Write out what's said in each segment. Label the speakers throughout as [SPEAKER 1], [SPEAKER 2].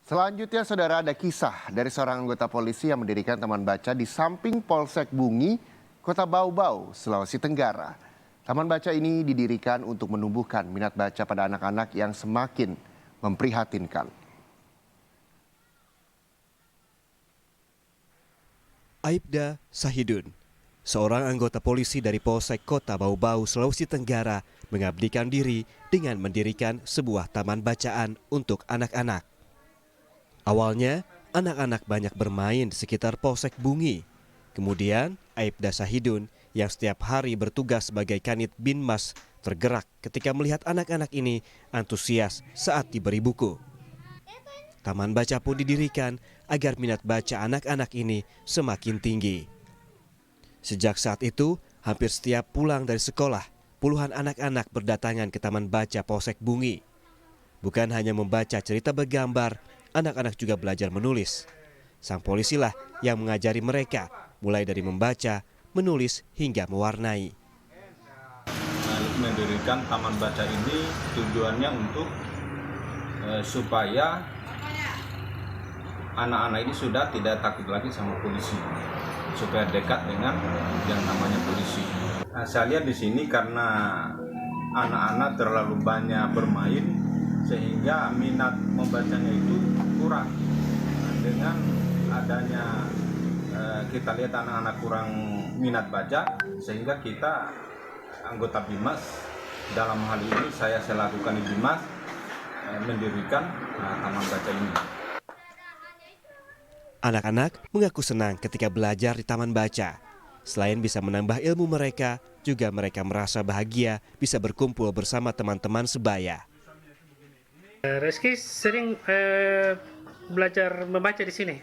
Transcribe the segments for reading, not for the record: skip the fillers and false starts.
[SPEAKER 1] Selanjutnya, saudara, ada kisah dari seorang anggota polisi yang mendirikan taman baca di samping Polsek Bungi, Kota Bau-Bau, Sulawesi Tenggara. Taman baca ini didirikan untuk menumbuhkan minat baca pada anak-anak yang semakin memprihatinkan.
[SPEAKER 2] Aibda Sahidun, seorang anggota polisi dari Polsek Kota Bau-Bau, Sulawesi Tenggara, mengabdikan diri dengan mendirikan sebuah taman bacaan untuk anak-anak. Awalnya, anak-anak banyak bermain di sekitar Polsek Bungi. Kemudian, Aibda Sahidun yang setiap hari bertugas sebagai Kanit Binmas tergerak ketika melihat anak-anak ini antusias saat diberi buku. Taman baca pun didirikan agar minat baca anak-anak ini semakin tinggi. Sejak saat itu, hampir setiap pulang dari sekolah, puluhan anak-anak berdatangan ke Taman Baca Polsek Bungi. Bukan hanya membaca cerita bergambar, anak-anak juga belajar menulis. Sang polisilah yang mengajari mereka, mulai dari membaca, menulis, hingga mewarnai.
[SPEAKER 3] Mendirikan taman baca ini tujuannya untuk supaya anak-anak ini sudah tidak takut lagi sama polisi, supaya dekat dengan yang namanya polisi. Nah, saya lihat di sini karena anak-anak terlalu banyak bermain, sehingga minat membacanya itu kurang. Nah, dengan adanya kita lihat anak-anak kurang minat baca, sehingga kita anggota Bimas, dalam hal ini saya lakukan di Bimas, mendirikan taman baca ini.
[SPEAKER 2] Anak-anak mengaku senang ketika belajar di taman baca. Selain bisa menambah ilmu mereka, juga mereka merasa bahagia bisa berkumpul bersama teman-teman sebaya.
[SPEAKER 4] Rizky sering belajar membaca di sini?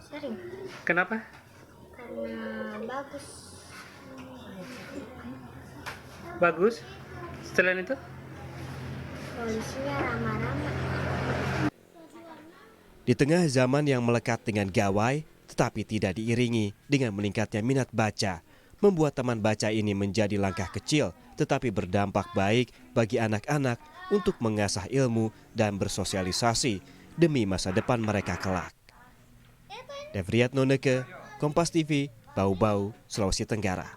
[SPEAKER 5] Sering.
[SPEAKER 4] Kenapa?
[SPEAKER 5] Karena bagus.
[SPEAKER 4] Bagus. Selain itu?
[SPEAKER 5] Polisinya ramah-ramah.
[SPEAKER 2] Di tengah zaman yang melekat dengan gawai, tetapi tidak diiringi dengan meningkatnya minat baca, membuat taman baca ini menjadi langkah kecil tetapi berdampak baik bagi anak-anak untuk mengasah ilmu dan bersosialisasi demi masa depan mereka kelak. Devriat Noneke, Kompas TV, Bau-Bau, Sulawesi Tenggara.